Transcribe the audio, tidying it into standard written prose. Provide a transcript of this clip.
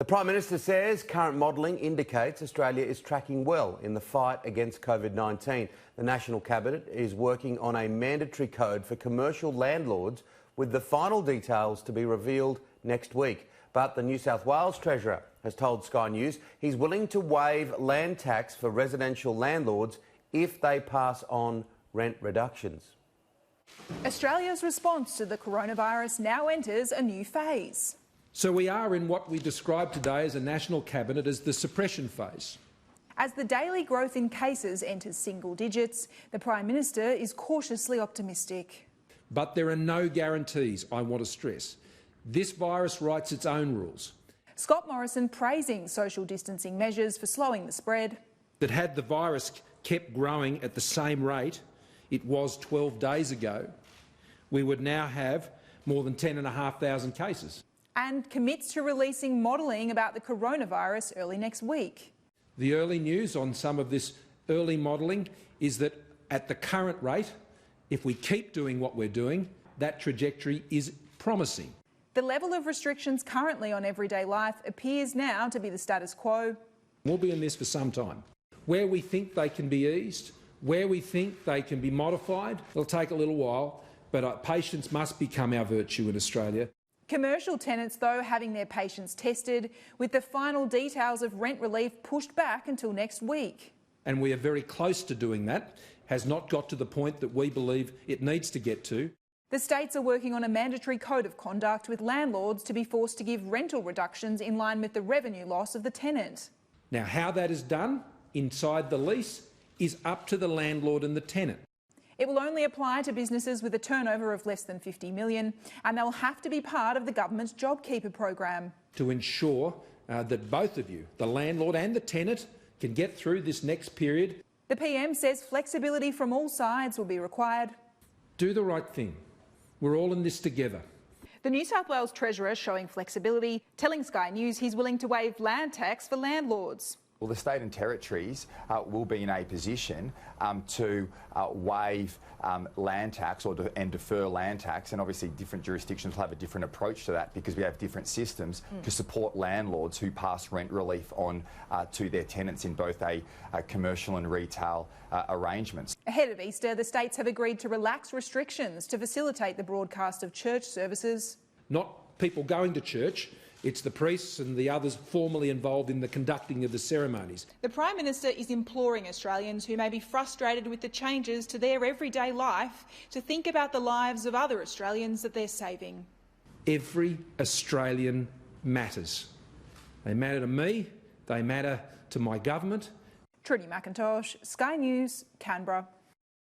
The Prime Minister says current modelling indicates Australia is tracking well in the fight against COVID-19. The National Cabinet is working on a mandatory code for commercial landlords, with the final details to be revealed next week. But the New South Wales Treasurer has told Sky News he's willing to waive land tax for residential landlords if they pass on rent reductions. Australia's response to the coronavirus now enters a new phase. So we are in what we describe today as a National Cabinet as the suppression phase. As the daily growth in cases enters single digits, the Prime Minister is cautiously optimistic. But there are no guarantees, I want to stress. This virus writes its own rules. Scott Morrison praising social distancing measures for slowing the spread. That had the virus kept growing at the same rate it was 12 days ago, we would now have more than 10,500 cases. And commits to releasing modelling about the coronavirus early next week. The early news on some of this early modelling is that at the current rate, if we keep doing what we're doing, that trajectory is promising. The level of restrictions currently on everyday life appears now to be the status quo. We'll be in this for some time. Where we think they can be eased, where we think they can be modified, it'll take a little while, but patience must become our virtue in Australia. Commercial tenants, though, having their patience tested, with the final details of rent relief pushed back until next week. And we are very close to doing that. Has not got to the point that we believe it needs to get to. The states are working on a mandatory code of conduct, with landlords to be forced to give rental reductions in line with the revenue loss of the tenant. Now, how that is done inside the lease is up to the landlord and the tenant. It will only apply to businesses with a turnover of less than $50 million, and they'll have to be part of the government's JobKeeper program. To ensure that both of you, the landlord and the tenant, can get through this next period. The PM says flexibility from all sides will be required. Do the right thing. We're all in this together. The New South Wales Treasurer showing flexibility, telling Sky News he's willing to waive land tax for landlords. Well, the state and territories will be in a position to waive land tax and defer land tax, and obviously different jurisdictions will have a different approach to that because we have different systems to support landlords who pass rent relief on to their tenants in both a commercial and retail arrangements. Ahead of Easter, the states have agreed to relax restrictions to facilitate the broadcast of church services. Not people going to church. It's the priests and the others formally involved in the conducting of the ceremonies. The Prime Minister is imploring Australians who may be frustrated with the changes to their everyday life to think about the lives of other Australians that they're saving. Every Australian matters. They matter to me, they matter to my government. Trudy McIntosh, Sky News, Canberra.